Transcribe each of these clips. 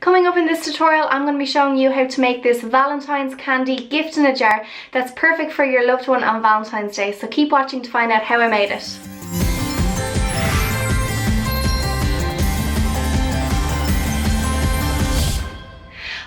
Coming up in this tutorial, I'm going to be showing you how to make this Valentine's candy gift in a jar that's perfect for your loved one on Valentine's Day. So keep watching to find out how I made it.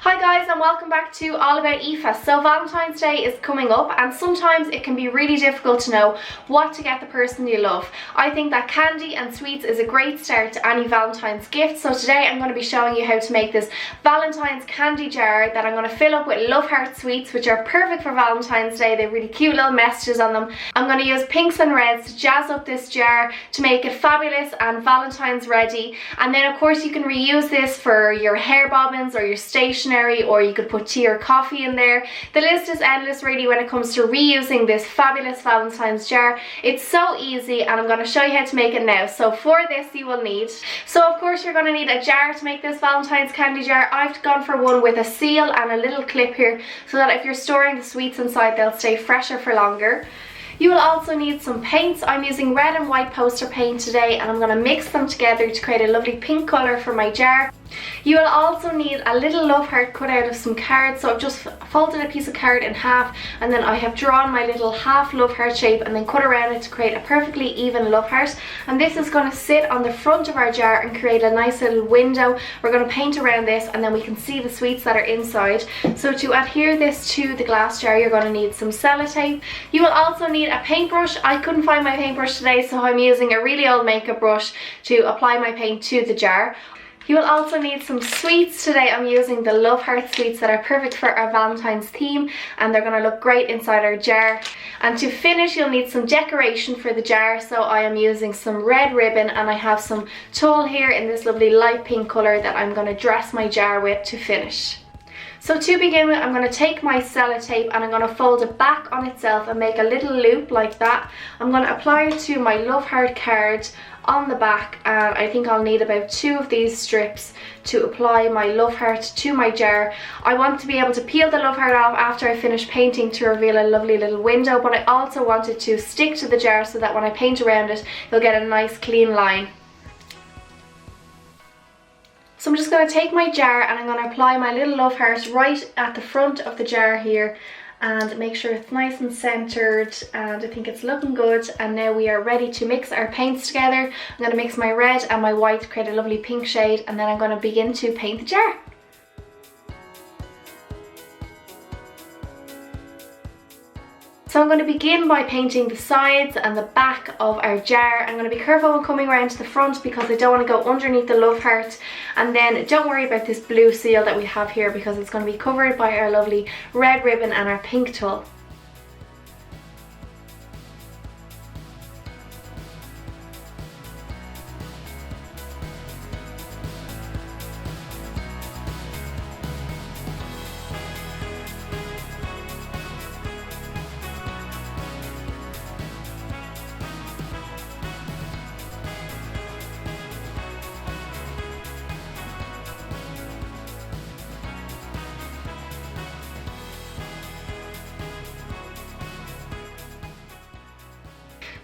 Hi guys, and welcome back to All About Aoife. So Valentine's Day is coming up and sometimes it can be really difficult to know what to get the person you love. I think that candy and sweets is a great start to any Valentine's gift. So today I'm going to be showing you how to make this Valentine's candy jar that I'm going to fill up with love heart sweets, which are perfect for Valentine's Day. They have really cute little messages on them. I'm going to use pinks and reds to jazz up this jar to make it fabulous and Valentine's ready. And then of course you can reuse this for your hair bobbins or your stationery, or you could put tea or coffee in there. The list is endless really when it comes to reusing this fabulous Valentine's jar. It's so easy and I'm going to show you how to make it now. So for this you will need, of course you're going to need a jar to make this Valentine's candy jar. I've gone for one with a seal and a little clip here so that if you're storing the sweets inside they'll stay fresher for longer. You will also need some paints. I'm using red and white poster paint today and I'm going to mix them together to create a lovely pink colour for my jar. You will also need a little love heart cut out of some cards. So I've just folded a piece of card in half and then I have drawn my little half love heart shape and then cut around it to create a perfectly even love heart. And this is going to sit on the front of our jar and create a nice little window. We're going to paint around this and then we can see the sweets that are inside. So to adhere this to the glass jar you're going to need some sellotape. You will also need a paintbrush. I couldn't find my paintbrush today so I'm using a really old makeup brush to apply my paint to the jar. You will also need some sweets. Today I'm using the love heart sweets that are perfect for our Valentine's theme and they're going to look great inside our jar. And to finish you'll need some decoration for the jar, so I am using some red ribbon and I have some tulle here in this lovely light pink colour that I'm going to dress my jar with to finish. So to begin with, I'm going to take my sellotape and I'm going to fold it back on itself and make a little loop like that. I'm going to apply it to my love heart card on the back, and I think I'll need about 2 of these strips to apply my love heart to my jar. I want to be able to peel the love heart off after I finish painting to reveal a lovely little window, but I also want it to stick to the jar so that when I paint around it, you'll get a nice clean line. So I'm just going to take my jar and I'm going to apply my little love heart right at the front of the jar here and make sure it's nice and centered, and I think it's looking good. And now we are ready to mix our paints together. I'm going to mix my red and my white to create a lovely pink shade and then I'm going to begin to paint the jar. So I'm going to begin by painting the sides and the back of our jar. I'm going to be careful when coming around to the front because I don't want to go underneath the love heart. And then don't worry about this blue seal that we have here because it's going to be covered by our lovely red ribbon and our pink tulle.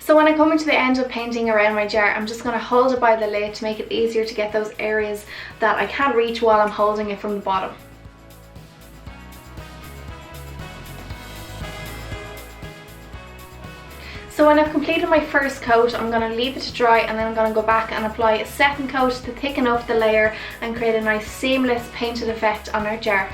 So when I come to the end of painting around my jar, I'm just going to hold it by the lid to make it easier to get those areas that I can't reach while I'm holding it from the bottom. So when I've completed my first coat, I'm going to leave it to dry and then I'm going to go back and apply a second coat to thicken up the layer and create a nice seamless painted effect on our jar.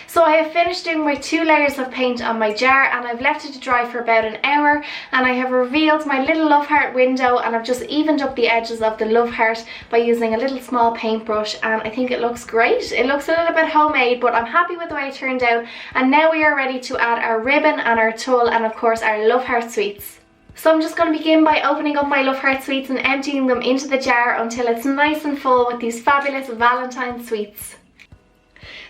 So I have finished doing my 2 layers of paint on my jar and I've left it to dry for about an hour, and I have revealed my little love heart window and I've just evened up the edges of the love heart by using a little small paintbrush, and I think it looks great. It looks a little bit homemade but I'm happy with the way it turned out, and now we are ready to add our ribbon and our tulle and of course our love heart sweets. So I'm just going to begin by opening up my love heart sweets and emptying them into the jar until it's nice and full with these fabulous Valentine sweets.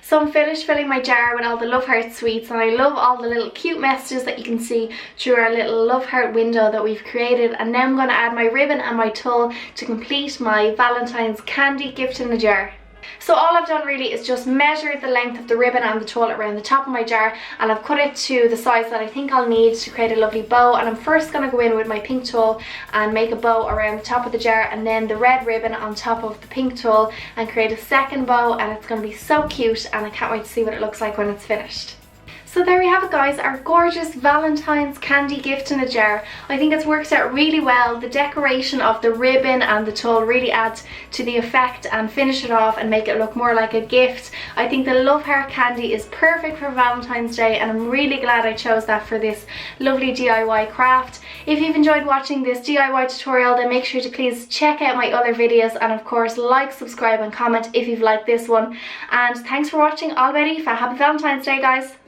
So I'm finished filling my jar with all the love heart sweets, and I love all the little cute messages that you can see through our little love heart window that we've created. And now I'm going to add my ribbon and my tulle to complete my Valentine's candy gift in the jar. So all I've done really is just measure the length of the ribbon and the tulle around the top of my jar, and I've cut it to the size that I think I'll need to create a lovely bow. And I'm first going to go in with my pink tulle and make a bow around the top of the jar, and then the red ribbon on top of the pink tulle, and create a second bow, and it's going to be so cute, and I can't wait to see what it looks like when it's finished. So there we have it guys, our gorgeous Valentine's candy gift in a jar. I think it's worked out really well. The decoration of the ribbon and the tulle really adds to the effect and finish it off and make it look more like a gift. I think the love heart candy is perfect for Valentine's Day, and I'm really glad I chose that for this lovely DIY craft. If you've enjoyed watching this DIY tutorial, then make sure to please check out my other videos, and of course like, subscribe and comment if you've liked this one. And thanks for watching All About Aoife. Happy Valentine's Day guys.